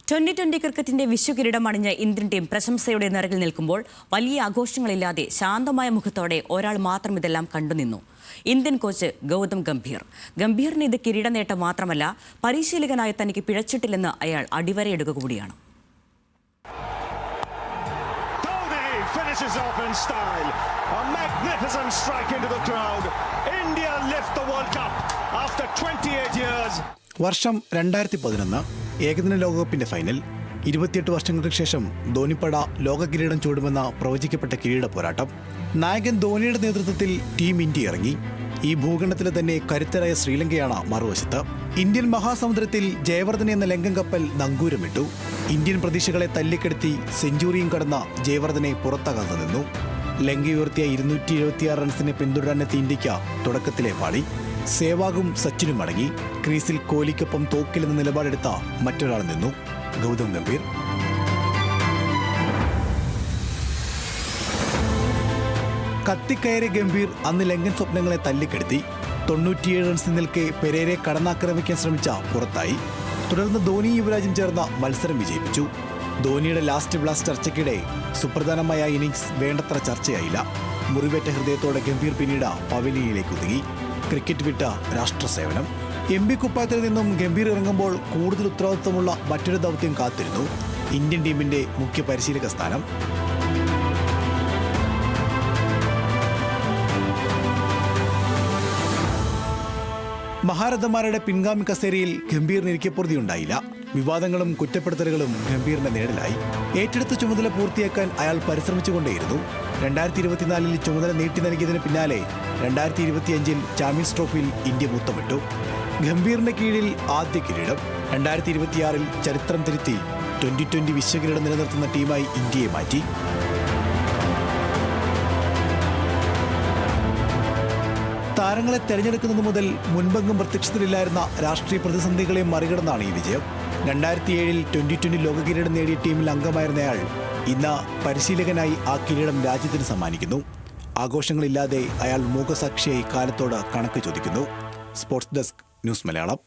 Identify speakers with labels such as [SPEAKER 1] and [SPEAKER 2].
[SPEAKER 1] 2020 ക്രിക്കറ്റിന്റെ വിശ്വകിരീടം അണിഞ്ഞ Indian team പ്രശംസയുടെ നിറകിൽ നിൽക്കുമ്പോൾ വലിയ ആഘോഷങ്ങളില്ലാതെ ശാന്തമായ മുഖത്തോടെ ഒരാൾ മാത്രം ഇതെല്ലാം കണ്ടുനിന്നു. Indian coach Gautam Gambhir. ഗംഭീറിന് ഇത് കിരീട നേട്ടം മാത്രമല്ല, പരിശീലകനായി തനിക്ക് പിഴച്ചിട്ടില്ലെന്ന് അയാൾ അടിവരയിടുക കൂടിയാണ്.
[SPEAKER 2] വർഷം 2011 ഏകദിന ലോകകപ്പിന്റെ ഫൈനൽ. 28 വർഷങ്ങൾക്ക് ശേഷം ധോണിപ്പട ലോക കിരീടം ചൂടുമെന്ന പ്രവചിക്കപ്പെട്ട കിരീട പോരാട്ടം. നായകൻ ധോണിയുടെ നേതൃത്വത്തിൽ ടീം ഇന്ത്യ ഇറങ്ങി. ഈ ഭൂഖണ്ഡത്തിലെ തന്നെ കരുത്തരായ ശ്രീലങ്കയാണ് മറുവശത്ത്. ഇന്ത്യൻ മഹാസമുദ്രത്തിൽ ജയവർദ്ധന എന്ന ലങ്കൻ കപ്പൽ നങ്കൂരമിട്ടു. ഇന്ത്യൻ പ്രതീക്ഷകളെ തല്ലിക്കെടുത്തി സെഞ്ചുറിയും കടന്ന ജയവർദ്ധനെ പുറത്തകന്നു നിന്നു. ലങ്ക ഉയർത്തിയ 276 റൺസിനെ പിന്തുടരാനെത്തിയ ഇന്ത്യക്ക് തുടക്കത്തിലെ പാളി. സേവാഗും സച്ചിനും അടങ്ങി. ക്രീസിൽ കോഹ്ലിക്കൊപ്പം തോക്കിലെന്ന നിലപാടെടുത്ത മറ്റൊരാൾ നിന്നു, ഗൗതം ഗംഭീർ. കത്തിക്കയറിയ ഗംഭീർ അന്ന് ലങ്കൻ സ്വപ്നങ്ങളെ തല്ലിക്കെടുത്തി. 97 റൺസിൽ നിൽക്കെ പെരേരെ കടന്നാക്രമിക്കാൻ ശ്രമിച്ച പുറത്തായി. തുടർന്ന് ധോണി യുവരാജും ചേർന്ന മത്സരം വിജയിപ്പിച്ചു. ധോണിയുടെ ലാസ്റ്റ് ബ്ലാസ്റ്റ് ചർച്ചയ്ക്കിടെ സുപ്രധാനമായ ഇന്നിംഗ്സ് വേണ്ടത്ര ചർച്ചയായില്ല. മുറിവേറ്റ ഹൃദയത്തോടെ ഗംഭീർ പിന്നീട് പവലിയനിലേക്ക് ഒതുങ്ങി. ക്രിക്കറ്റ് വിട്ട രാഷ്ട്രസേവനം. MP കുപ്പായത്തിൽ നിന്നും ഗംഭീർ ഇറങ്ങുമ്പോൾ കൂടുതൽ ഉത്തരവാദിത്വമുള്ള മറ്റൊരു ദൗത്യം കാത്തിരുന്നു: ഇന്ത്യൻ ടീമിന്റെ മുഖ്യ പരിശീലക സ്ഥാനം. മഹാരഥന്മാരുടെ പിൻഗാമി കസേരയിൽ ഗംഭീറിന് ഇരിക്കപ്പുറതിയുണ്ടായില്ല. വിവാദങ്ങളും കുറ്റപ്പെടുത്തലുകളും ഗംഭീറിന്റെ നേടലായി. ഏറ്റെടുത്ത ചുമതല പൂർത്തിയാക്കാൻ അയാൾ പരിശ്രമിച്ചുകൊണ്ടേയിരുന്നു. 2024 ചുമതല നീട്ടി നൽകിയതിന് പിന്നാലെ 2025 ചാമ്പ്യൻസ് ട്രോഫിയിൽ ഇന്ത്യ മുത്തമിട്ടു. ഗംഭീറിന്റെ കീഴിൽ ആദ്യ കിരീടം. 2026 ചരിത്രം തിരുത്തി 2020 വിശ്വകിരീടം നിലനിർത്തുന്ന ടീമായി ഇന്ത്യയെ മാറ്റി. താരങ്ങളെ തെരഞ്ഞെടുക്കുന്നത് മുതൽ മുൻപെങ്ങും പ്രത്യക്ഷത്തിലില്ലായിരുന്ന രാഷ്ട്രീയ പ്രതിസന്ധികളെ മറികടന്നാണ് ഈ വിജയം. 2007 2020 ലോക കിരീടം നേടിയ ടീമിൽ അംഗമായിരുന്നയാൾ ഇന്ന് പരിശീലകനായി ആ കിരീടം രാജ്യത്തിന് സമ്മാനിക്കുന്നു. ആഘോഷങ്ങളില്ലാതെ അയാൾ മൂകസാക്ഷിയായി കാലത്തോട് കണക്ക് ചോദിക്കുന്നു. Sports desk, news Malayalam.